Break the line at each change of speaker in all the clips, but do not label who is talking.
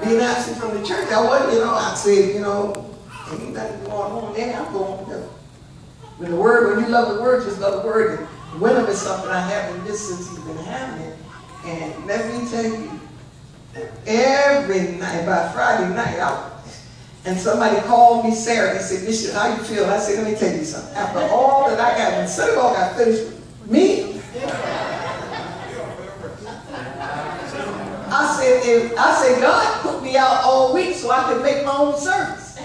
being absent from the church. I wasn't, I said, ain't nothing going on there. I'm going, when you love the word, just love the word. And winter is something I haven't missed since he's been having it. And let me tell you, every night, by Friday night, and somebody called me Saturday and said, Bishop, how you feel? I said, let me tell you something. After all that I got, when Sunday morning got finished with me, I said, God put me out all week so I could make my own service.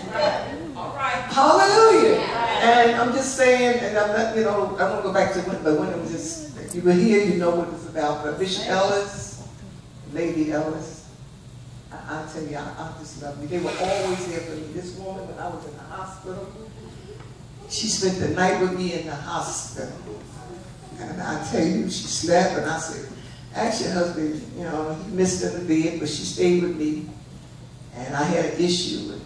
All right.
Hallelujah. And I'm just saying, and I'm not, I won't go back to when, but when it was just, if you were here, you know what it's about. But Bishop Ellis, Lady Ellis, I tell you, I just love you. They were always there for me. This woman, when I was in the hospital, she spent the night with me in the hospital. And I tell you, she slept, and I said, ask your husband, he missed in the bed, but she stayed with me. And I had an issue. And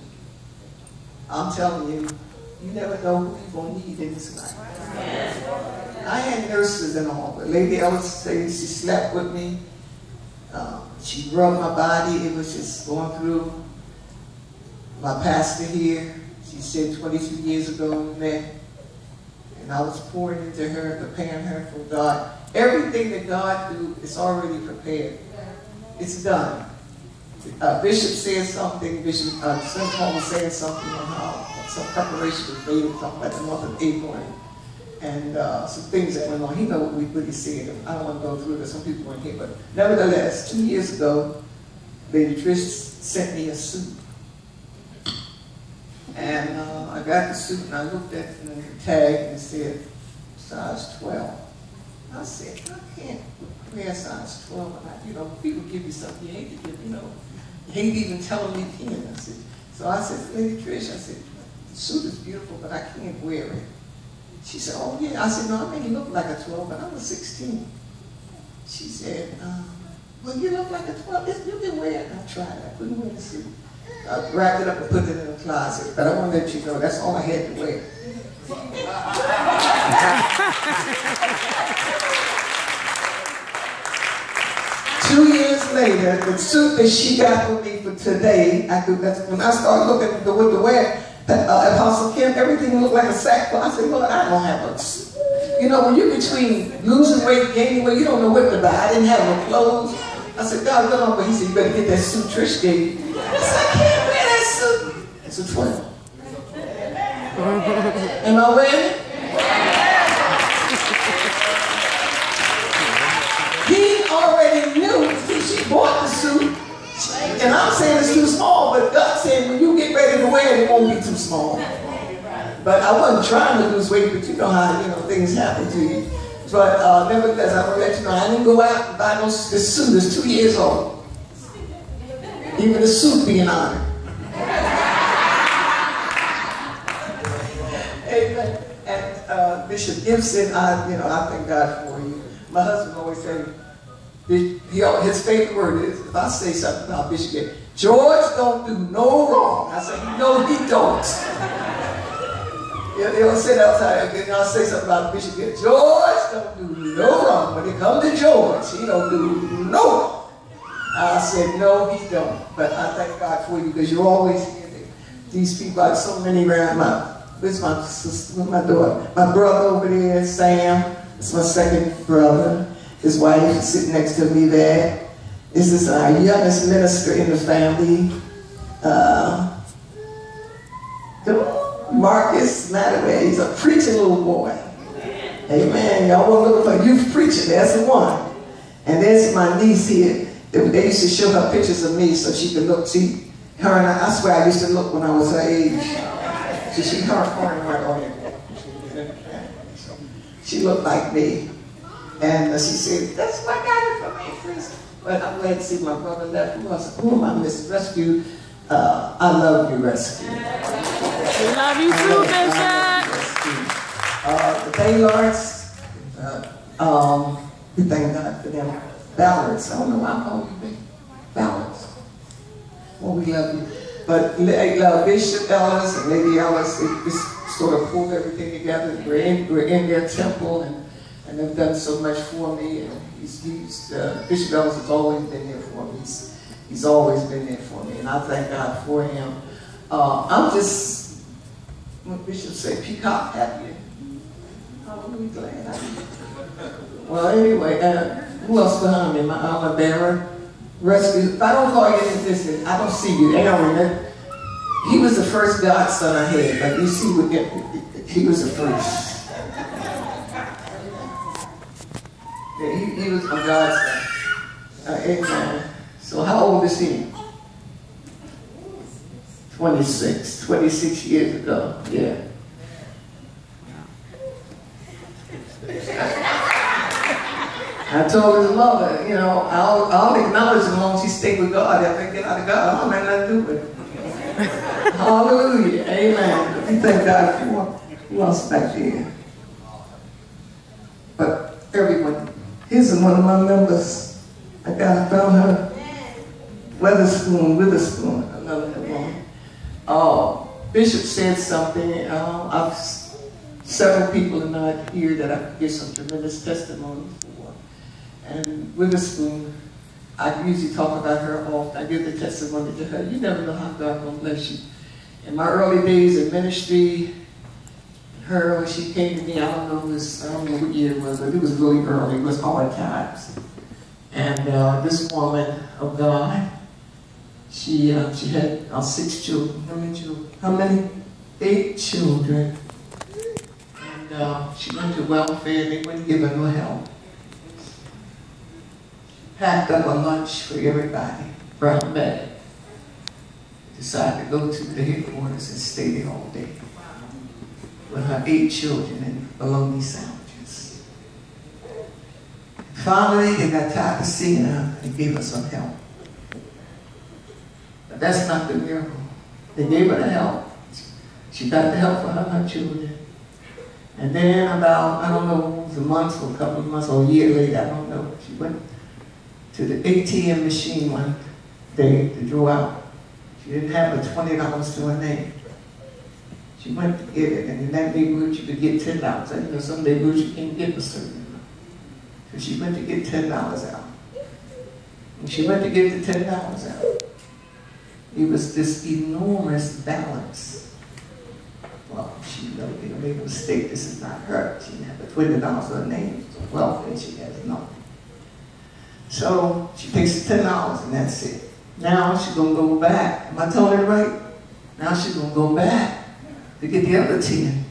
I'm telling you, you never know who you're going to need in this life. I had nurses and all, but Lady Ellis said she slept with me. She rubbed my body. It was just going through. My pastor here, she said 22 years ago we met, and I was pouring into her, preparing her for God. Everything that God do is already prepared. It's done. Bishop said something, Bishop St. Paul was saying something on how some preparation was made, talking about the month of April, and some things that went on. He know what he said. I don't want to go through it, some people weren't here, but nevertheless, 2 years ago, Lady Trish sent me a suit. And I got the suit and I looked at the tag and it said, size 12. I said, I can't wear size 12. And people give you something you hate to give, you hate even telling me you can. So I said to Lady Trish, I said, the suit is beautiful, but I can't wear it. She said, oh yeah. I said, no, I may look like a 12, but I was 16. She said, well, you look like a 12. You can wear it. I tried. I couldn't wear the suit. I wrapped it up and put it in the closet. But I want to let you know, that's all I had to wear. 2 years later, the suit that she got for me for today, when I started looking at what to wear, Apostle Kim, everything looked like a sackcloth. I said, well, I don't have a suit. When you're between losing weight, gaining weight, you don't know what to buy. I didn't have no clothes. I said, God, come on, but he said, you better get that suit Trish gave you. I said, I can't wear that suit. It's a 12. Am I wearing it? He already knew. She bought the suit. And I'm saying it's too small, but God said when you get ready to wear it, it won't be too small. But I wasn't trying to lose weight, but you know how things happen to you. But nevertheless, I want to let you know, I didn't go out and buy this suit. It's 2 years old. Even the suit being honored. Amen. And Bishop Gibson, I thank God for you. My husband always said, his favorite word is, if I say something about Bishop Gibson, George don't do no wrong. I say, no, he don't. He'll say that outside, and I'll say something about Bishop Gibson. George don't do no wrong. When it comes to George, he don't do no wrong. I said, no, he don't. But I thank God for you because you're always here. These people, I have so many around. This is my sister, my daughter. My brother over there, Sam. It's my second brother. His wife is sitting next to me there. This is our youngest minister in the family. Marcus Mataway. He's a preaching little boy. Amen. Y'all want to look for youth preaching. That's the one. And there's my niece here. They used to show her pictures of me so she could look. See, her and I swear I used to look when I was her age. So she her right on here. She looked like me. And she said, that's what got it for me, Chris. But I'm glad to see my brother left. Who am I missing? Rescue. I love you, Rescue.
We love you too, Bishop.
The Baylords, we thank God for them. Ballards, I don't know why I'm calling you Ballards. Well, we love you. But Bishop Ellis and Lady Ellis, it sort of pulled everything together. We're in their temple, and they've done so much for me. And Bishop Ellis has always been there for me. He He's always been there for me, and I thank God for him. I'm just, what Bishop said, peacock happy. Hallelujah, glad. Well, anyway, who else behind me? My armor bearer, rescue. If I don't call you in this, I don't see you. Aaron, he was the first godson I had. Like you see, he was the first. Yeah, he was my godson. Amen. So how old is he? 26 years ago. Yeah. I told his mother, you know, I'll acknowledge as long as he stay with God. If I get out of God, I don't have nothing to do with it. Hallelujah. Amen. We thank God for who else back there. But everyone, here's one of my members. I found her. Witherspoon, another woman. Bishop said something. Several people are not here that I could give some tremendous testimony for. And Witherspoon, I usually talk about her often. I give the testimony to her. You never know how God will bless you. In my early days in ministry, her, when she came to me, I don't know what year it was, but it was really early. It was hard times. And this woman of God, she had 6 children. How many? 8 children. And she went to welfare and they wouldn't give her no help. Packed up a lunch for everybody, brown bag. Decided to go to the headquarters and stay there all day with her 8 children and bologna sandwiches. Finally, they got tired of seeing her and gave her some help. But that's not the miracle. They gave her the help. She got the help for her children. And then about, I don't know, it was a month or a couple of months or a year later, I don't know, she went to the ATM machine one day to draw out. She didn't have but $20 to her name. She went to get it, and in that neighborhood you could get $10. And you know, some neighborhoods you can't get a certain amount. So she went to get $10 out. And she went to get the $10 out. It was this enormous balance. Well, she made a mistake. This is not her. She didn't have the $20 to her name. So wealthy, she has nothing. So she takes the $10 and that's it. Now she's going to go back. Am I telling it right? Now she's going to go back to get the other 10.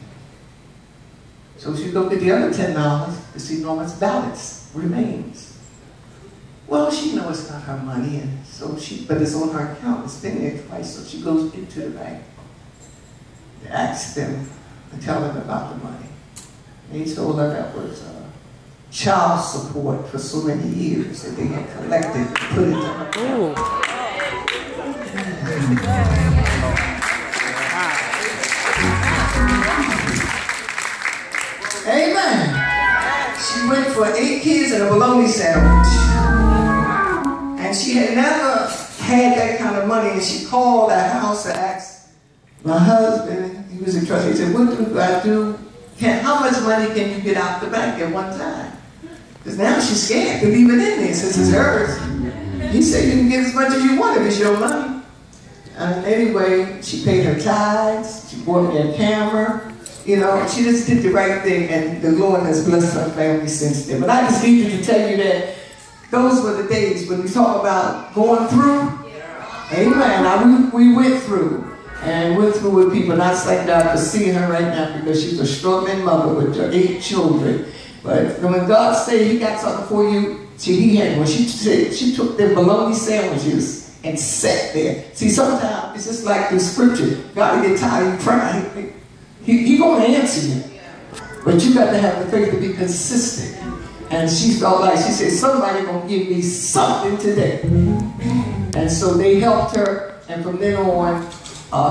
So she go get the other $10. This enormous balance remains. Well, she knows it's not her money, and so but it's on her account. It's been there twice, so she goes into the bank to ask them to tell them about the money. And he told her that was child support for so many years that they had collected and put into her account. Amen. She went for 8 kids and a bologna sandwich. And she had never had that kind of money, and she called our house to ask my husband, he was a trustee, he said, what do I do? How much money can you get out the bank at one time? Because now she's scared to leave it in there since it's hers. He said, you can get as much as you want if it's your money. And anyway, she paid her tithes, she bought me a camera, you know, she just did the right thing, and the Lord has blessed her family since then. But I just needed to tell you that those were the days when we talk about going through. Amen. Now, we went through. And went through with people. And I thank God for seeing her right now because she's a struggling mother with her 8 children. But when God said he got something for you, when she said, she took their bologna sandwiches and sat there. See, sometimes it's just like the scripture. God will get tired of you praying. He gonna answer you. But you got to have the faith to be consistent. And she felt like, she said, somebody gonna give me something today. And so they helped her, and from then on,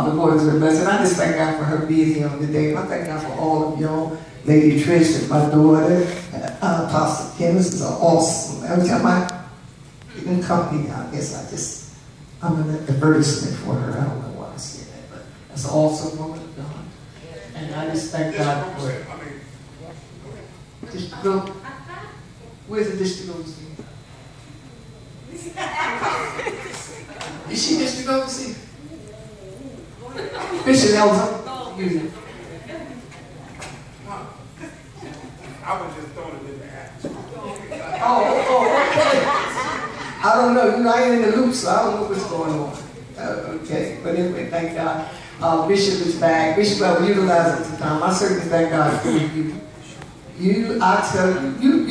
the Lord has been blessed. And I just thank God for her being here on the day. And I thank God for all of y'all. Lady Trish and my daughter, Apostle Kim. This is awesome. Every time I even come here, I guess I'm an advertisement for her. I don't know why I say that, but that's an awesome woman of God. And I just thank God for it. Just go. Where's the dish to go to? Is she district overseer? Bishop Elder. You.
I was just throwing it in the atmosphere.
Okay. I don't know. You know, I ain't in the loop, so I don't know what's going on. Okay, but anyway, thank God. Bishop is back. Bishop will utilize it time. I certainly thank God for you. I tell you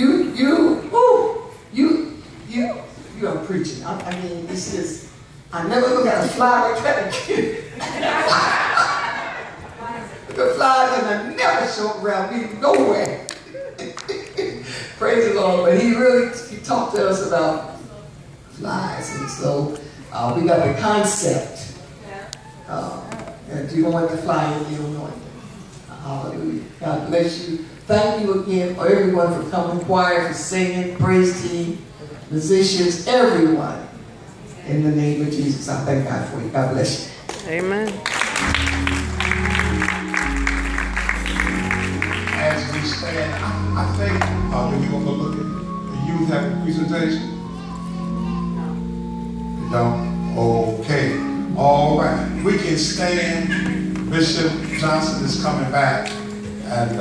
are preaching. I mean, this is, I never look at a fly like that again. The flies and I never show around me nowhere. Praise the Lord. But he talked to us about flies, and so we got the concept. And you don't want to fly if you don't know it. Hallelujah. God bless you. Thank you again for everyone for coming, choir, for singing, praise team, musicians, everyone. In the name of Jesus, I thank God for you. God bless you.
Amen.
As we stand, I think, do you want to look at the youth have a presentation? No. You don't? Okay. All right. We can stand. Bishop Johnson is coming back. And